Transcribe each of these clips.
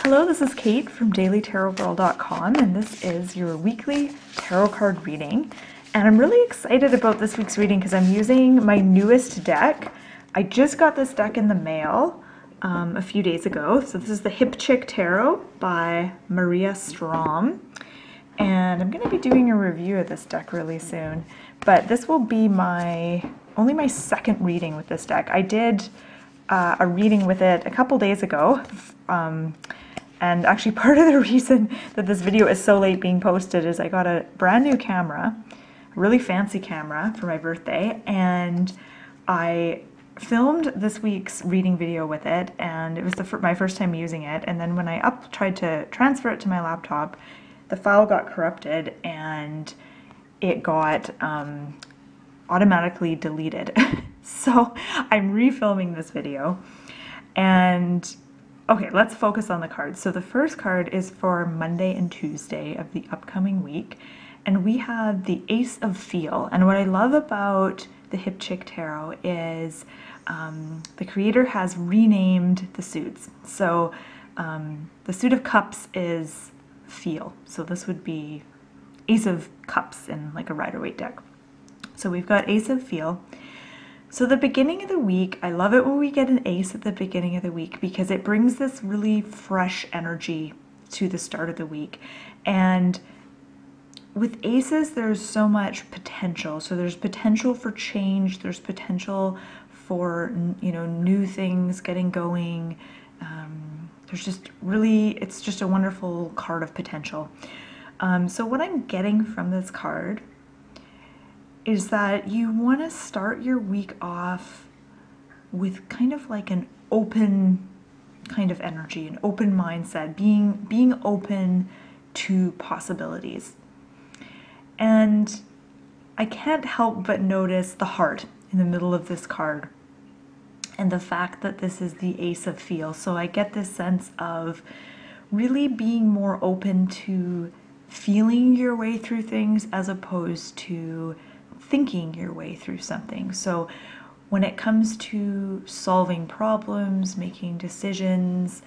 Hello, this is Kate from dailytarotgirl.com, and this is your weekly tarot card reading. And I'm really excited about this week's reading because I'm using my newest deck. I just got this deck in the mail a few days ago. So this is the Hip Chick Tarot by Maria Stromm. And I'm going to be doing a review of this deck really soon. But this will be only my second reading with this deck. I did a reading with it a couple days ago. And actually part of the reason that this video is so late being posted is I got a brand new camera, a really fancy camera for my birthday, and I filmed this week's reading video with it, and it was my first time using it. And then when I tried to transfer it to my laptop, the file got corrupted and it got automatically deleted. So I'm refilming this video. And okay, let's focus on the cards. So the first card is for Monday and Tuesday of the upcoming week, and we have the Ace of Feel. And what I love about the Hip Chick Tarot is the creator has renamed the suits. So the suit of cups is Feel. So this would be Ace of Cups in like a Rider-Waite deck. So we've got Ace of Feel. So the beginning of the week, I love it when we get an ace at the beginning of the week because it brings this really fresh energy to the start of the week. And with aces, there's so much potential. So there's potential for change, there's potential for, new things getting going. There's just really, it's just a wonderful card of potential. So what I'm getting from this card is that you want to start your week off with kind of like an open kind of energy, an open mindset, being open to possibilities. And I can't help but notice the heart in the middle of this card and the fact that this is the Ace of Feel. So I get this sense of really being more open to feeling your way through things as opposed to thinking your way through something. So when it comes to solving problems, making decisions,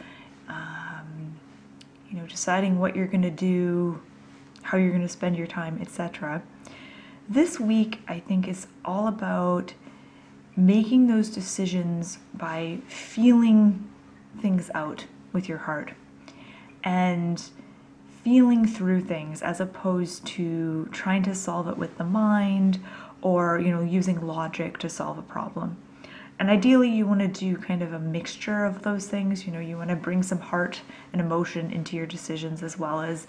deciding what you're going to do, how you're going to spend your time, etc. This week, I think, is all about making those decisions by feeling things out with your heart and feeling through things as opposed to trying to solve it with the mind or, using logic to solve a problem. And ideally you want to do kind of a mixture of those things. You want to bring some heart and emotion into your decisions as well as,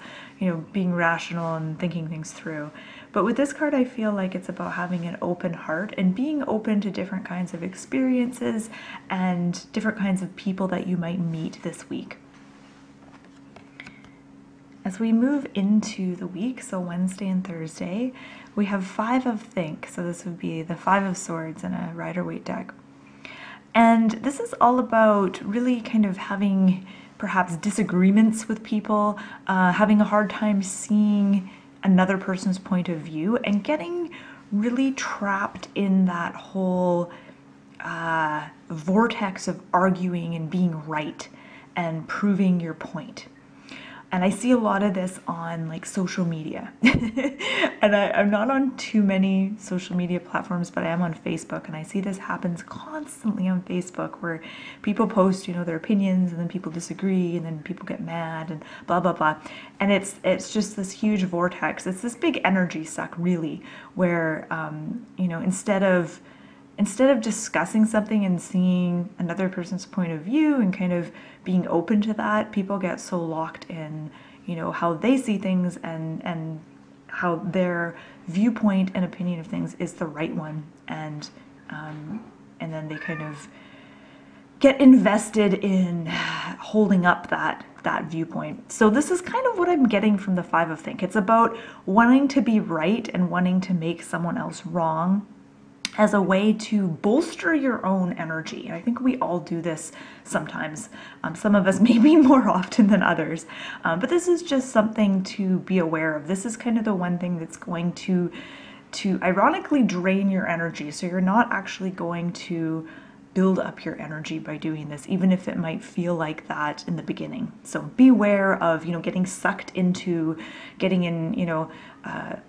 being rational and thinking things through. But with this card, I feel like it's about having an open heart and being open to different kinds of experiences and different kinds of people that you might meet this week. As we move into the week, so Wednesday and Thursday, we have Five of Think. So this would be the Five of Swords in a Rider-Waite deck. And this is all about really kind of having perhaps disagreements with people, having a hard time seeing another person's point of view and getting really trapped in that whole vortex of arguing and being right and proving your point. And I see a lot of this on like social media. And I'm not on too many social media platforms, but I am on Facebook, and I see this happens constantly on Facebook where people post, their opinions, and then people disagree, and then people get mad and blah, blah, blah. And it's just this huge vortex. It's this big energy suck really, where, instead of discussing something and seeing another person's point of view and kind of being open to that, people get so locked in, how they see things and how their viewpoint and opinion of things is the right one. And then they kind of get invested in holding up that viewpoint. So this is kind of what I'm getting from the Five of Think. It's about wanting to be right and wanting to make someone else wrong as a way to bolster your own energy. And I think we all do this sometimes. Some of us maybe more often than others. But this is just something to be aware of. This is kind of the one thing that's going to ironically drain your energy. So you're not actually going to build up your energy by doing this, even if it might feel like that in the beginning. So beware of, getting sucked into getting in,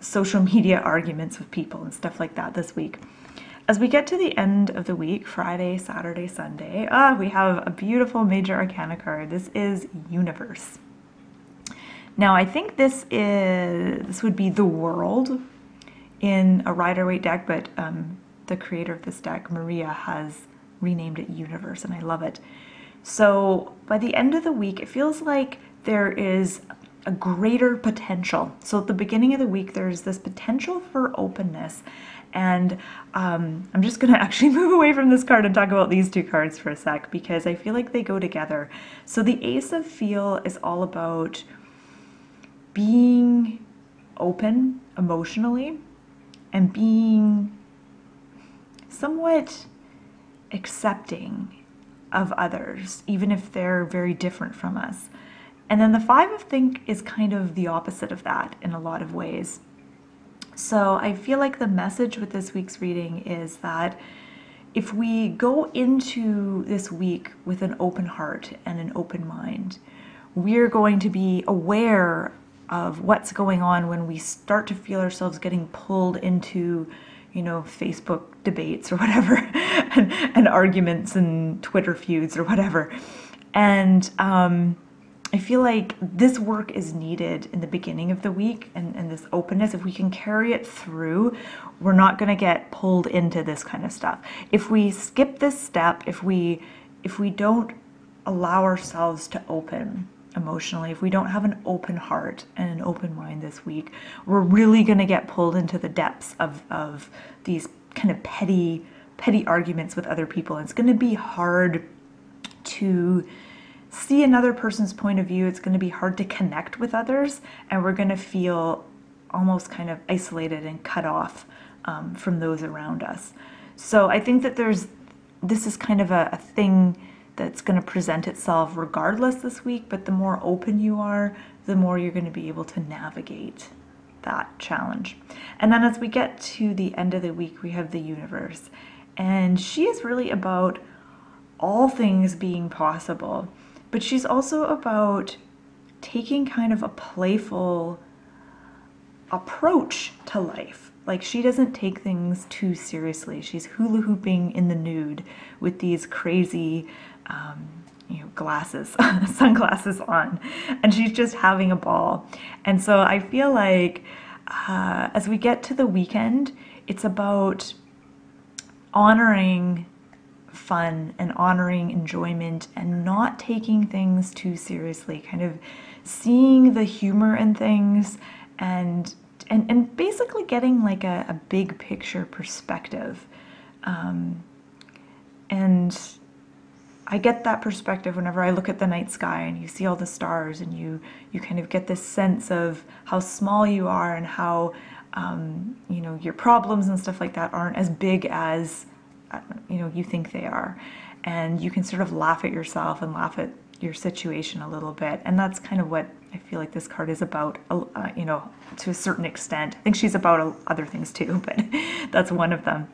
social media arguments with people and stuff like that this week. As we get to the end of the week, Friday, Saturday, Sunday, we have a beautiful major arcana card. This is Universe. Now, I think this would be the World in a Rider-Waite deck, but the creator of this deck, Maria, has renamed it Universe, and I love it. So by the end of the week, it feels like there is a greater potential. So at the beginning of the week, there's this potential for openness. And I'm just going to actually move away from this card and talk about these two cards for a sec, because I feel like they go together. So the Ace of Feel is all about being open emotionally and being somewhat accepting of others, even if they're very different from us. And then the Five of Think is kind of the opposite of that in a lot of ways. So I feel like the message with this week's reading is that if we go into this week with an open heart and an open mind, we're going to be aware of what's going on when we start to feel ourselves getting pulled into, Facebook debates or whatever, and arguments and Twitter feuds or whatever. And I feel like this work is needed in the beginning of the week, and this openness. If we can carry it through, we're not going to get pulled into this kind of stuff. If we skip this step, if we don't allow ourselves to open emotionally, if we don't have an open heart and an open mind this week, we're really going to get pulled into the depths of these kind of petty arguments with other people. And it's going to be hard to see another person's point of view. It's going to be hard to connect with others, and we're going to feel almost kind of isolated and cut off from those around us. So I think that this is kind of a thing that's going to present itself regardless this week, but the more open you are, the more you're going to be able to navigate that challenge. And then as we get to the end of the week, we have the Universe, and she is really about all things being possible. But she's also about taking kind of a playful approach to life. Like, she doesn't take things too seriously. She's hula hooping in the nude with these crazy, glasses, sunglasses on, and she's just having a ball. And so I feel like as we get to the weekend, it's about honoring fun and honoring enjoyment and not taking things too seriously, kind of seeing the humor in things and basically getting like a big picture perspective. And I get that perspective whenever I look at the night sky and you see all the stars, and you kind of get this sense of how small you are and how your problems and stuff like that aren't as big as you think they are, and you can sort of laugh at yourself and laugh at your situation a little bit. And that's kind of what I feel like this card is about, to a certain extent. I think she's about other things too, but that's one of them.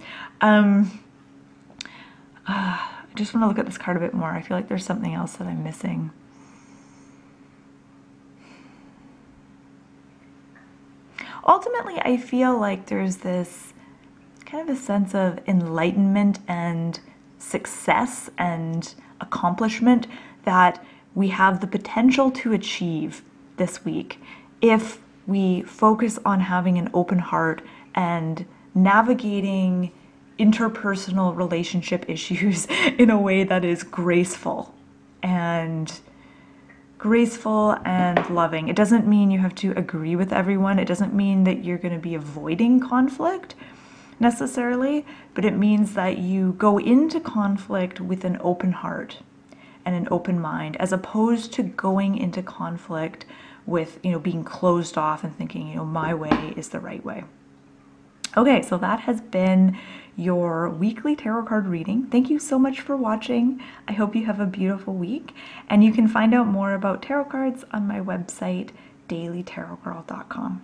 I just want to look at this card a bit more. I feel like there's something else that I'm missing. Ultimately, I feel like there's this kind of a sense of enlightenment and success and accomplishment that we have the potential to achieve this week if we focus on having an open heart and navigating interpersonal relationship issues in a way that is graceful and loving. It doesn't mean you have to agree with everyone. It doesn't mean that you're going to be avoiding conflict necessarily, but it means that you go into conflict with an open heart and an open mind, as opposed to going into conflict with, being closed off and thinking, my way is the right way. Okay, so that has been your weekly tarot card reading. Thank you so much for watching. I hope you have a beautiful week, and you can find out more about tarot cards on my website, dailytarotgirl.com.